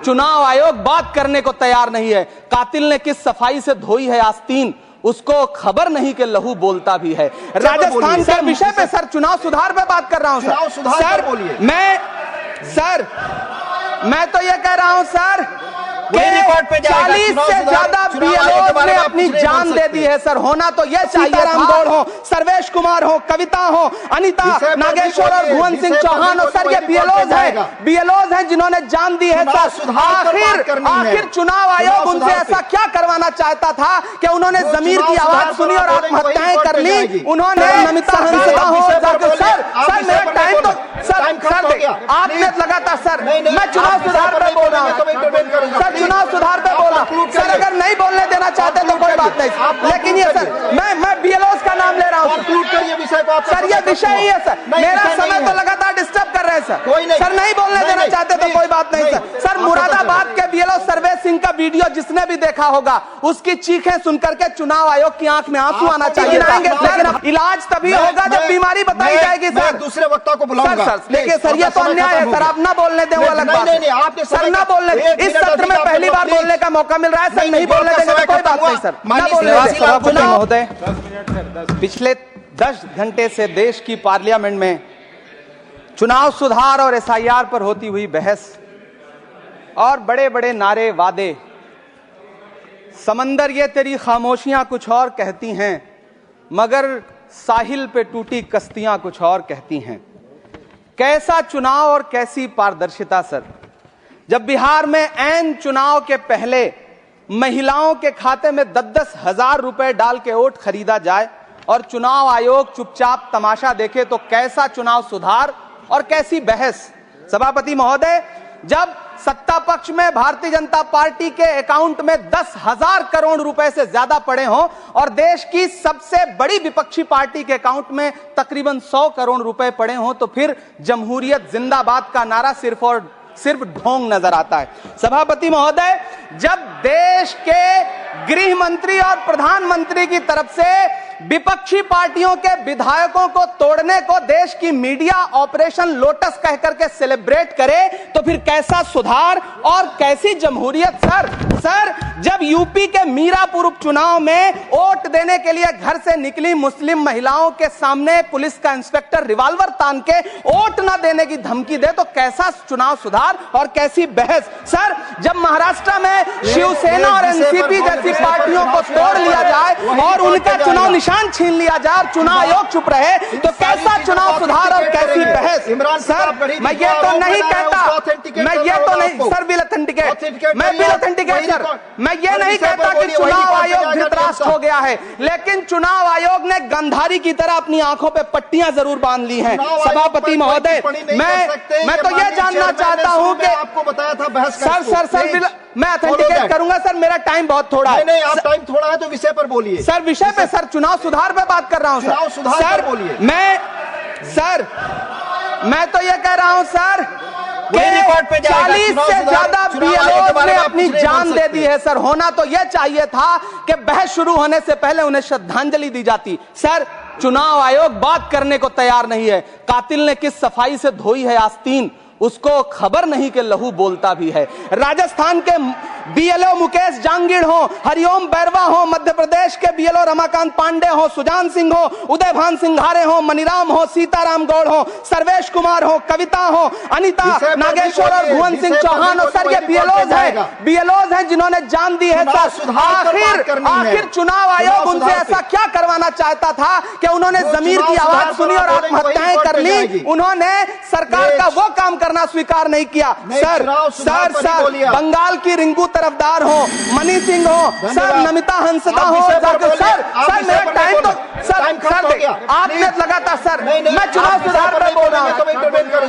चुनाव आयोग बात करने को तैयार नहीं है। कातिल ने किस सफाई से धोई है आस्तीन, उसको खबर नहीं कि लहू बोलता भी है। राजस्थान के विषय पे सर, चुनाव सुधार पे बात कर रहा हूं सर। मैं तो ये कह रहा हूं सर, 40 से ज्यादा बीएलओ ने अपनी जान दे दी है सर। होना तो ये चाहिए, रामगौड़ हो, सर्वेश कुमार हो, कविता हो, अनिता, नागेश्वर और भुवन सिंह चौहान हो सर, ये बीएलओज हैं जिन्होंने जान दी है सर। आखिर चुनाव आयोग उनसे ऐसा क्या करवाना चाहता था कि उन्होंने जमीर की आवाज सुनी और आत्महत्याएं कर ली। उन्होंने नमिता हंसदा हो, सर मेरा टाइम तो सर आपने लगातार सर, मैं चुनाव सुधार पे बोल रहा हूँ सर, चुनाव सुधार पे बोला सर। अगर नहीं बोलने देना चाहते तो कोई बात नहीं, लेकिन ये सर मैं बीएलओस का नाम ले रहा हूँ सर, ये विषय ही है सर। मेरा समय तो लगातार डिस्टर्ब कर रहे हैं सर, नहीं बोलने देना चाहते तो कोई बात नहीं सर। मुरादाबाद के बीएलओ सर्वेश सिंह का वीडियो जिसने भी देखा होगा, उसकी चीखें सुनकर के चुनाव आयोग की आंख में आंसू आना चाहिए। लेकिन इलाज तभी होगा जब बीमारी बताई जाएगी सर। दूसरे वक्ता को बुलाऊंगा सर, देखिए सर, ये तो अन्याय है सर, आप ना बोलने दें वो अलग बात है सर, ना बोलने। इस सत्र में पहली बार बोलने का मौका मिल रहा है सर, नहीं बोलने देंगे तो कोई बात नहीं सर, ना बोलने। सभापति महोदय, पिछले 10 घंटे से देश की पार्लियामेंट में चुनाव सुधार और एसआईआर पर होती हुई बहस और बड़े बड़े नारे, वादे, समंदर ये तेरी खामोशियां कुछ और कहती हैं, मगर साहिल पे टूटी कश्तियां कुछ और कहती हैं। कैसा चुनाव और कैसी पारदर्शिता सर, जब बिहार में ऐन चुनाव के पहले महिलाओं के खाते में 10-10 हजार रुपए डाल के वोट खरीदा जाए और चुनाव आयोग चुपचाप तमाशा देखे, तो कैसा चुनाव सुधार और कैसी बहस। सभापति महोदय, जब सत्ता पक्ष में भारतीय जनता पार्टी के अकाउंट में 10,000 करोड़ रुपए से ज्यादा पड़े हों और देश की सबसे बड़ी विपक्षी पार्टी के अकाउंट में तकरीबन 100 करोड़ रुपए पड़े हों, तो फिर जमहूरियत जिंदाबाद का नारा सिर्फ और सिर्फ ढोंग नजर आता है। सभापति महोदय, जब देश के गृह मंत्री और प्रधानमंत्री की तरफ से विपक्षी पार्टियों के विधायकों को तोड़ने को देश की मीडिया ऑपरेशन लोटस कहकर के सेलिब्रेट करे, तो फिर कैसा सुधार और कैसी जमहूरियत सर। जब यूपी के मीरापुर उपचुनाव में वोट देने के लिए घर से निकली मुस्लिम महिलाओं के सामने पुलिस का इंस्पेक्टर रिवॉल्वर तान के वोट न देने की धमकी दे, तो कैसा चुनाव सुधार और कैसी बहस सर। जब महाराष्ट्र में शिवसेना और एनसीपी जैसी पार्टियों को तोड़ लिया जाए और उनका चुनाव निशान छीन लिया जाए और चुनाव आयोग चुप रहे, तो कैसा चुनाव सुधार और कैसी बहस सर। मैं ये तो नहीं कहता, मैं ये तो नहीं सर, बिल ऑथेंटिकेट, मैं बिल ऑथेंटिकेट सर, मैं ये नहीं कहता कि चुनाव आयोग धृतराष्ट्र हो गया है, लेकिन चुनाव आयोग ने गंधारी की तरह अपनी आंखों पे पट्टियां जरूर बांध ली हैं। सभापति महोदय, मैं तो ये जानना चाहता हूं कि आपको बताया था बहस सर मैं ऑथेंटिकेट करूंगा सर, मेरा टाइम बहुत थोड़ा है। नहीं, आप टाइम थोड़ा है तो विषय पर बोलिए सर, विषय पे सर, चुनाव सुधार पे बात कर रहा हूं चुनाव सुधार पर बोलिए। मैं तो ये कह रहा हूं सर, 40 से ज्यादा बीएलओ ने अपनी जान दे दी है सर। होना तो यह चाहिए था कि बहस शुरू होने से पहले उन्हें श्रद्धांजलि दी जाती। सर, चुनाव आयोग बात करने को तैयार नहीं है। कातिल ने किस सफाई से धोई है आस्तीन, उसको खबर नहीं कि लहू बोलता भी है। राजस्थान के बीएलओ मुकेश जांगीड़ हो, हरिओम बैरवा हो, मध्य प्रदेश के बीएलओ रमाकांत पांडे हो, सुजान सिंह हो, उदयभान सिंघारे हो, मनीराम हो, सीताराम गौड़ हो, सर्वेश कुमार हो, कविता हो, अनिता, नागेश्वर और भुवन सिंह चौहान हो सर, ये बीएलओज हैं जिन्होंने जान दी है सर। आखिर चुनाव आयोग उनसे ऐसा क्या करवाना चाहता था कि उन्होंने जमीर की आवाज सुनी और आत्महत्याएं कर ली। उन्होंने सरकार का वो काम करना स्वीकार नहीं किया सर। बंगाल की रिंकू तरफदार हो, मनी सिंह हो सर, नमिता हंसदा हो सर, मेरा टाइम तो सर आपने लगातार सर, मैं चुनाव सुधार पे बोल रहा हूँ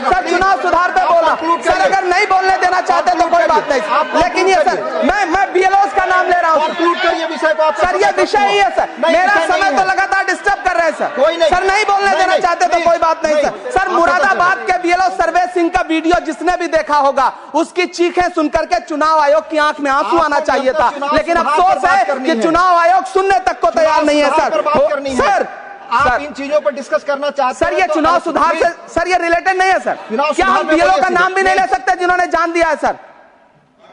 सर, चुनाव सुधार पे बोला सर। अगर नहीं बोलने देना चाहते तो कोई बात नहीं, लेकिन ये सर मैं बीएलओस का नाम ले रहा हूँ सर, ये विषय ही है सर। मेरा समय तो लगातार डिस्टर्ब कर रहे हैं सर, नहीं बोलने देना चाहते तो कोई बात नहीं सर। मुरादाबाद के बीएलओ सर्वेश सिंह का वीडियो जिसने भी देखा होगा, उसकी चीखें सुनकर के चुनाव आयोग की आंख में आंसू आना चाहिए था, लेकिन अफसोस है कि चुनाव आयोग सुनने तक को तैयार नहीं है सर। आप इन चीजों पर डिस्कस करना चाहते हैं सर, ये चुनाव सुधार से सर ये रिलेटेड नहीं है सर। क्या हम बीएलओ का नाम भी नहीं ले सकते जिन्होंने जान दिया है सर?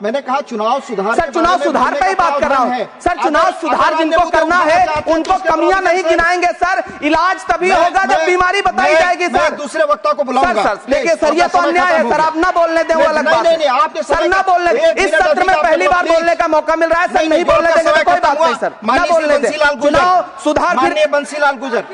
मैंने कहा चुनाव सुधार। सर चुनाव सुधार पे ही बात कर रहा हूँ सर। चुनाव सुधार जिनको करना है उनको कमियां नहीं गिनाएंगे सर। इलाज तभी होगा जब बीमारी बताई जाएगी सर। दूसरे वक्ता को बुलाऊंगा। सर देखिए सर, ये तो अन्याय है सर। आप ना बोलने दें, वो अलग बात है सर। ना बोलने, इस सत्र में पहली बार बोलने का मौका मिल रहा है सर। नहीं बोलने देंगे तो कोई बात नहीं सर। ना बोलने दें। चुनाव सुधार बंसीलाल गुजर